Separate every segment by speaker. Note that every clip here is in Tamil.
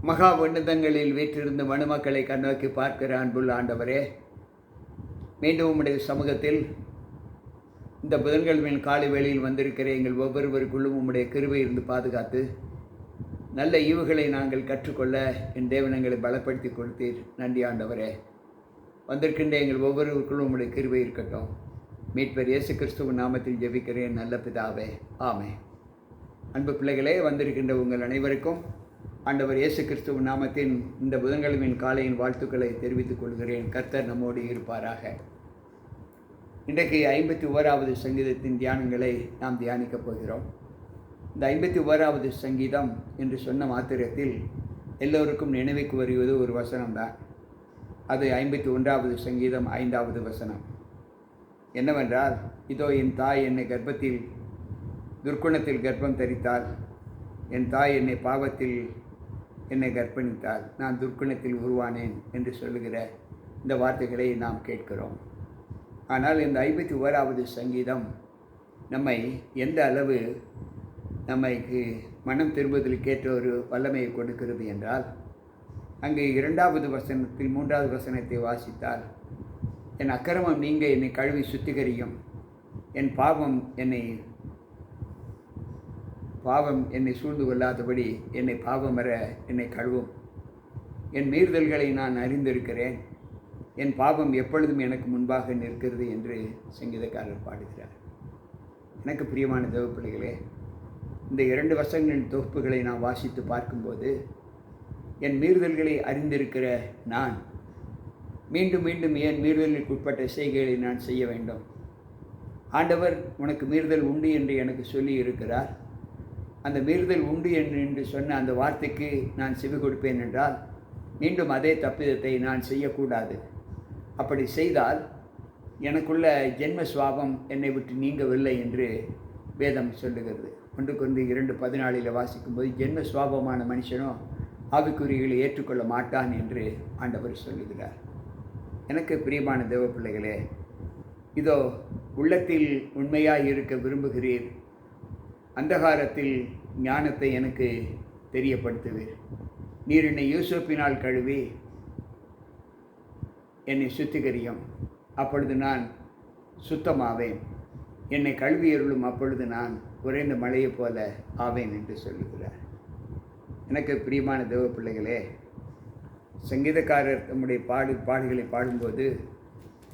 Speaker 1: மகா உன்னதங்களில் வீற்றிருந்து மனுமக்களை கண்ணோக்கி பார்க்கிற அன்புள்ள ஆண்டவரே, மீண்டும் உம்முடைய சமூகத்தில் இந்த புதன்கிழமையின் காலை வேளையில் வந்திருக்கிற எங்கள் ஒவ்வொருவருக்குள்ளும் உம்முடைய கிருபை இருந்து பாதுகாத்து நல்ல ஈவுகளை நாங்கள் கற்றுக்கொள்ள என் தேவனங்களை பலப்படுத்தி கொடுத்தீர். நன்றி ஆண்டவரே. வந்திருக்கின்ற எங்கள் ஒவ்வொருவருக்குள்ளும் உம்முடைய கிருபை இருக்கட்டும். மீட்பர் இயேசு கிறிஸ்துவின் நாமத்தில் ஜெபிக்கிறேன் நல்ல பிதாவே, ஆமென். அன்பு பிள்ளைகளே, வந்திருக்கின்ற உங்கள் அனைவருக்கும் ஆண்டவர் இயேசு கிறிஸ்துவின் நாமத்தின் இந்த புதன்கிழமையின் காலையின் வாழ்த்துக்களை தெரிவித்துக் கொள்கிறேன். கர்த்தர் நம்மோடு இருப்பாராக. இன்றைக்கு 51வது சங்கீதத்தின் தியானங்களை நாம் தியானிக்கப் போகிறோம். இந்த 51வது சங்கீதம் என்று சொன்ன மாத்திரத்தில் எல்லோருக்கும் நினைவுக்கு வருவது ஒரு வசனம்தான். அது 51வது சங்கீதம் 5வது வசனம். என்னவென்றால், இதோ என் தாய் என்னை கர்ப்பத்தில் துர்க்குணத்தில் கர்ப்பம் தரித்தாள், என் தாய் என்னை பாவத்தில் என்னை கர்ப்பணித்தாள், நான் துர்க்குணத்தில் உருவானேன் என்று சொல்லுகிற இந்த வார்த்தைகளை நாம் கேட்கிறோம். ஆனால் இந்த 51வது சங்கீதம் நம்மை எந்த அளவு நம்மைக்கு மனம் திரும்புதலுக்கேற்ற ஒரு வல்லமையை கொடுக்கிறது என்றால், அங்கே 2வது வசனத்தில் 3வது வசனத்தை வாசித்தால், என் அக்கிரமம் நீங்க என்னை கழுவி சுத்திகரியும், என் பாவம் என்னை சூழ்ந்து கொள்ளாதபடி என்னை பாவமற என்னை கழுவும், என் மீறுதல்களை நான் அறிந்திருக்கிறேன், என் பாவம் எப்பொழுதும் எனக்கு முன்பாக நிற்கிறது என்று சங்கீதக்காரர் பாடுகிறார். எனக்கு பிரியமான தேவ பிள்ளைகளே, இந்த 2 வசனங்களின் தொகுப்புகளை நான் வாசித்து பார்க்கும்போது, என் மீறுதல்களை அறிந்திருக்கிற நான் மீண்டும் மீண்டும் என் மீறுதலுக்கு உட்பட்ட செய்கைகளை நான் செய்ய வேண்டும். ஆண்டவர் உனக்கு மீறுதல் உண்டு என்று எனக்கு சொல்லி இருக்கிறார். அந்த மீறுதல் உண்டு என்று சொன்ன அந்த வார்த்தைக்கு நான் செவி கொடுப்பேன் என்றால் மீண்டும் அதே தப்பிதத்தை நான் செய்யக்கூடாது. அப்படி செய்தால் எனக்குள்ள ஜென்ம சுவாபம் என்னை விட்டு நீங்கவில்லை என்று வேதம் சொல்லுகிறது. 1 Corinthians 2:14 வாசிக்கும்போது, ஜென்ம சுவாபமான மனுஷனோ ஆவிக்குறிகளை ஏற்றுக்கொள்ள மாட்டான் என்று ஆண்டவர் சொல்லுகிறார். எனக்கு பிரியமான தேவ பிள்ளைகளே, இதோ உள்ளத்தில் உண்மையாய் இருக்க விரும்புகிறீர், அந்தகாரத்தில் ஞானத்தை எனக்கு தெரியப்படுத்துவீர். நீர் என்னை யூசோப்பினால் கழுவி என்னை சுத்திகரியும், அப்பொழுது நான் சுத்தமாவேன். என்னை கழுவியருளும், அப்பொழுது நான் உறைந்த மழையைப் போல ஆவேன் என்று சொல்லுகிறார். எனக்கு பிரியமான தேவ பிள்ளைகளே, சங்கீதக்காரர் தம்முடைய பாடுகளை பாடும்போது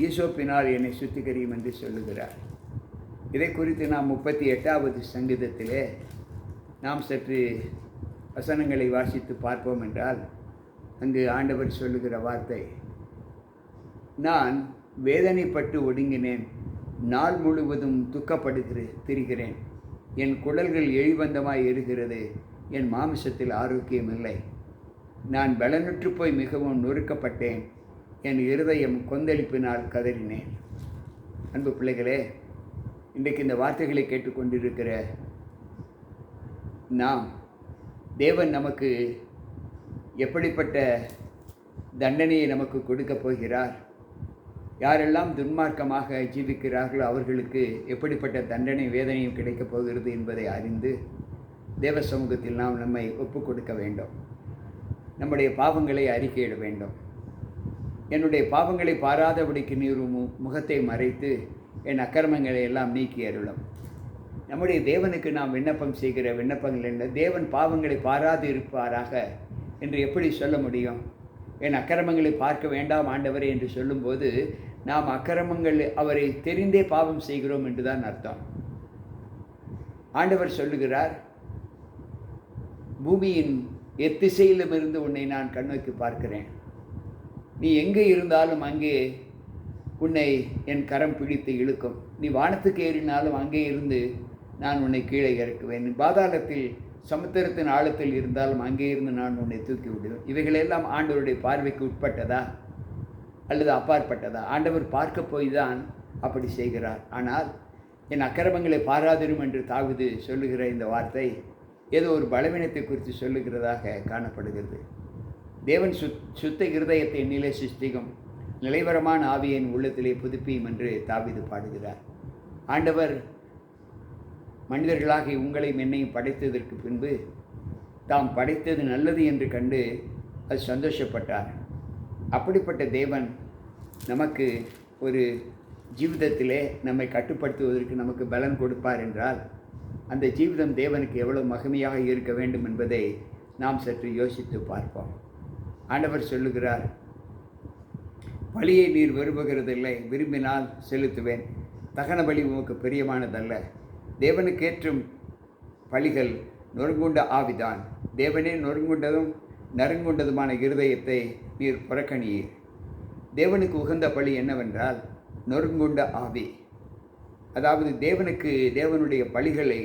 Speaker 1: ஈசோப்பினால் என்னை சுத்திகரியும் என்று சொல்லுகிறார். இதை குறித்து நாம் 38வது சங்கீதத்திலே நாம் சற்று வசனங்களை வாசித்து பார்ப்போம் என்றால், அங்கு ஆண்டவர் சொல்லுகிற வார்த்தை, நான் வேதனைப்பட்டு ஒடுங்கினேன், நாள் முழுவதும் துக்கப்படுத்து திரிகிறேன், என் குடல்கள் எழிவந்தமாய் எரிகிறது, என் மாமிசத்தில் ஆரோக்கியம் இல்லை, நான் பலனுற்று போய் மிகவும் நொறுக்கப்பட்டேன், என் இருதயம் கொந்தளிப்பினால் கதறினேன். அன்பு பிள்ளைகளே, இன்றைக்கு இந்த வார்த்தைகளை கேட்டுக்கொண்டிருக்கிற நாம், தேவன் நமக்கு எப்படிப்பட்ட தண்டனையை நமக்கு கொடுக்கப் போகிறார், யாரெல்லாம் துன்மார்க்கமாக ஜீவிக்கிறார்களோ அவர்களுக்கு எப்படிப்பட்ட தண்டனை வேதனையும் கிடைக்கப் போகிறது என்பதை அறிந்து தேவ சமூகத்தில் நாம் நம்மை ஒப்புக் கொடுக்க வேண்டும். நம்முடைய பாவங்களை அறிக்கையிட வேண்டும். என்னுடைய பாவங்களை பாராதபடிக்கு நீர் முகத்தை மறைத்து என் அக்கிரமங்களை எல்லாம் நீக்கி அருளும். நம்முடைய தேவனுக்கு நாம் விண்ணப்பம் செய்கிற விண்ணப்பங்கள் என்ன? தேவன் பாவங்களை பாராது இருப்பாராக என்று எப்படி சொல்ல முடியும்? என் அக்கிரமங்களை பார்க்க வேண்டாம் ஆண்டவரே என்று சொல்லும்போது நாம் அக்கிரமங்கள் அவரை தெரிந்தே பாவம் செய்கிறோம் என்றுதான் அர்த்தம். ஆண்டவர் சொல்லுகிறார், பூமியின் எத்திசையிலுமிருந்து உன்னை நான் கண்ணோக்கி பார்க்கிறேன், நீ எங்கே இருந்தாலும் அங்கே உன்னை என் கரம் பிடித்து இழுக்கும், நீ வானத்துக்கு ஏறினாலும் அங்கே இருந்து நான் உன்னை கீழே இறக்குவேன், நீ பாதாளத்தில் சமுத்திரத்தின் ஆழத்தில் இருந்தாலும் அங்கே இருந்து நான் உன்னை தூக்கி விடுவேன். இவைகளெல்லாம் ஆண்டவருடைய பார்வைக்கு உட்பட்டதா அல்லது அப்பாற்பட்டதா? ஆண்டவர் பார்க்க போய் தான் அப்படி செய்கிறார். ஆனால் என் அக்கிரமங்களை பாராதிரும் என்று தாவீது சொல்லுகிற இந்த வார்த்தை ஏதோ ஒரு பலவீனத்தை குறித்து சொல்லுகிறதாக காணப்படுகிறது. தேவன் சுத்த இருதயத்தை நிலை சிருஷ்டிக்கும், நிலைவரமான ஆவியின் உள்ளத்திலே புதுப்பியும் என்று தாவீது பாடுகிறார். ஆண்டவர் மனிதர்களாகி உங்களையும் என்னையும் படைத்ததற்கு பின்பு தாம் படைத்தது நல்லது என்று கண்டு அது சந்தோஷப்பட்டார். அப்படிப்பட்ட தேவன் நமக்கு ஒரு ஜீவிதத்திலே நம்மை கட்டுப்படுத்துவதற்கு நமக்கு பலன் கொடுப்பார் என்றால் அந்த ஜீவிதம் தேவனுக்கு எவ்வளவு மகிமையாக இருக்க வேண்டும் என்பதை நாம் சற்று யோசித்து பார்ப்போம். ஆண்டவர் சொல்லுகிறார், பலியை நீர் விரும்புகிறதில்லை, விரும்பினால் செலுத்துவேன். தகன பலி உமக்கு பிரியமானதல்ல. தேவனுக்கேற்றும் பலிகள் நொறுங்குண்ட ஆவிதான். தேவனே நொறுங்குண்டதும் நறுங்குண்டதுமான இருதயத்தை நீர் புறக்கணியீர். தேவனுக்கு உகந்த பலி என்னவென்றால் நொறுங்குண்ட ஆவி. அதாவது தேவனுடைய பலிகளை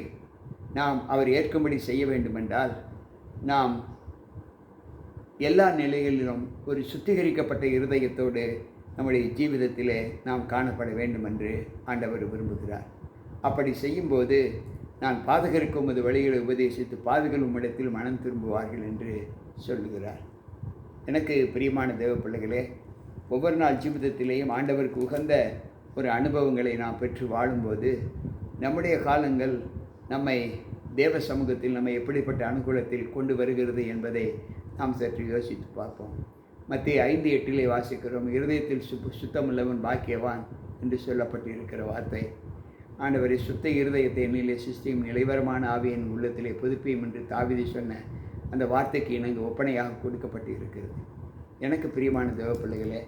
Speaker 1: நாம் அவர் ஏற்கும்படி செய்ய வேண்டுமென்றால் நாம் எல்லா நிலைகளிலும் ஒரு சுத்திகரிக்கப்பட்ட இருதயத்தோடு நம்முடைய ஜீவிதத்திலே நாம் காணப்பட வேண்டும் என்று ஆண்டவர் விரும்புகிறார். அப்படி செய்யும்போது நான் பாதகருக்கு உமது வழிகளை உபதேசித்து பாவிகள் உம்மிடத்தில் மனம் திரும்புவார்கள் என்று சொல்லுகிறார். எனக்கு பிரியமான தேவ பிள்ளைகளே, ஒவ்வொரு நாள் ஜீவிதத்திலேயும் ஆண்டவருக்கு உகந்த ஒரு அனுபவங்களை நாம் பெற்று வாழும்போது நம்முடைய காலங்கள் நம்மை தேவ சமூகத்தில் நம்மை எப்படிப்பட்ட அனுகூலத்தில் கொண்டு வருகிறது என்பதை நாம் சற்று யோசித்து பார்ப்போம். மத்திய 5:8 வாசிக்கிறோம், இருதயத்தில் சுத்தமுள்ளவன் பாக்கியவான் என்று சொல்லப்பட்டிருக்கிற வார்த்தை. ஆண்டவரை சுத்த இருதயத்தை என்னிலே சிஸ்டியும் நிலைவரமான ஆவியின் உள்ளத்திலே புதுப்பியும் என்று தாவீது சொன்ன அந்த வார்த்தைக்கு இணங்க ஒப்பனையாக கொடுக்கப்பட்டு இருக்கிறது. எனக்கு பிரியமான தேவ பிள்ளைகளே,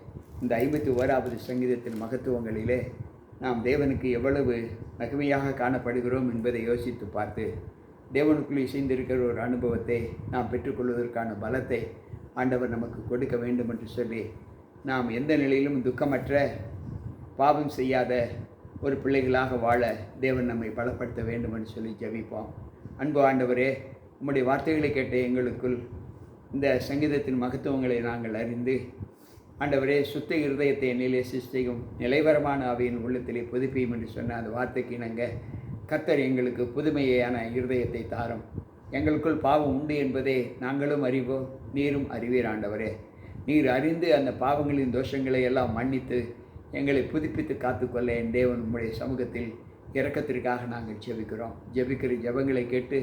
Speaker 1: இந்த 51வது சங்கீதத்தின் மகத்துவங்களிலே நாம் தேவனுக்கு எவ்வளவு மகிமையாக காணப்படுகிறோம் என்பதை யோசித்து பார்த்து தேவனுக்குள் இசைந்திருக்கிற ஒரு அனுபவத்தை நாம் பெற்றுக்கொள்வதற்கான பலத்தை ஆண்டவர் நமக்கு கொடுக்க வேண்டும் என்று சொல்லி நாம் எந்த நிலையிலும் துக்கமற்ற பாவம் செய்யாத ஒரு பிள்ளைகளாக வாழ தேவன் நம்மை பலப்படுத்த வேண்டும் என்று சொல்லி ஜெபிப்போம். அன்பு ஆண்டவரே, உம்முடைய வார்த்தைகளை கேட்ட எங்களுக்குள் இந்த சங்கீதத்தின் மகத்துவங்களை நாங்கள் அறிந்து ஆண்டவரே சுத்த இருதயத்தை என்னிலே சிஸ்டையும் நிலைவரமான ஆவியின் உள்ளத்திலே புதுப்பியும் என்று சொன்ன அந்த வார்த்தைக்கு இணங்க கர்த்தர் எங்களுக்கு புதுமையான இருதயத்தை தாரும். எங்களுக்குள் பாவம் உண்டு என்பதை நாங்களும் அறிவோம், நீரும் அறிவீர். ஆண்டவரே, நீர் அறிந்து அந்த பாவங்களின் தோஷங்களை எல்லாம் மன்னித்து எங்களை புதுப்பித்து காத்துக்கொள்ள என் தேவன் உம்முடைய சமூகத்தில் இரக்கத்திற்காக நாங்கள் ஜெபிக்கிற ஜெபங்களை கேட்டு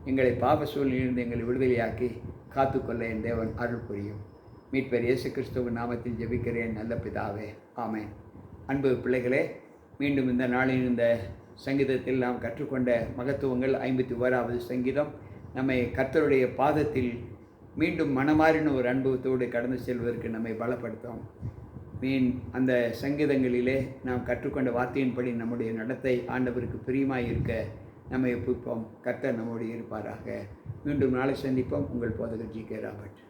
Speaker 1: எங்களை பாவ சூழ்நிலிருந்து எங்களை விடுதலையாக்கி காத்துக்கொள்ள என் தேவன் அருள் புரியும். மீட்பர் இயேசு கிறிஸ்துவின் நாமத்தில் ஜெபிக்கிறேன் நல்ல பிதாவே, ஆமென். அன்பு பிள்ளைகளே, மீண்டும் இந்த நாளில் இந்த சங்கீதத்தில் நாம் கற்றுக்கொண்ட மகத்துவங்கள் 51வது சங்கீதம் நம்மை கர்த்தருடைய பாதத்தில் மீண்டும் மனமாறின ஒரு அனுபவத்தோடு கடந்து செல்வதற்கு நம்மை பலப்படுத்தும். அந்த சங்கீதங்களிலே நாம் கற்றுக்கொண்ட வார்த்தையின்படி நம்முடைய நடத்தை ஆண்டவருக்கு பிரியமாய் இருக்க நம்மை ஒப்புப்போம். கர்த்தர் நம்மோடு இருப்பாராக. மீண்டும் நாளை சந்திப்போம். உங்கள் போதகர் ஜி.கே. ராபர்ட்.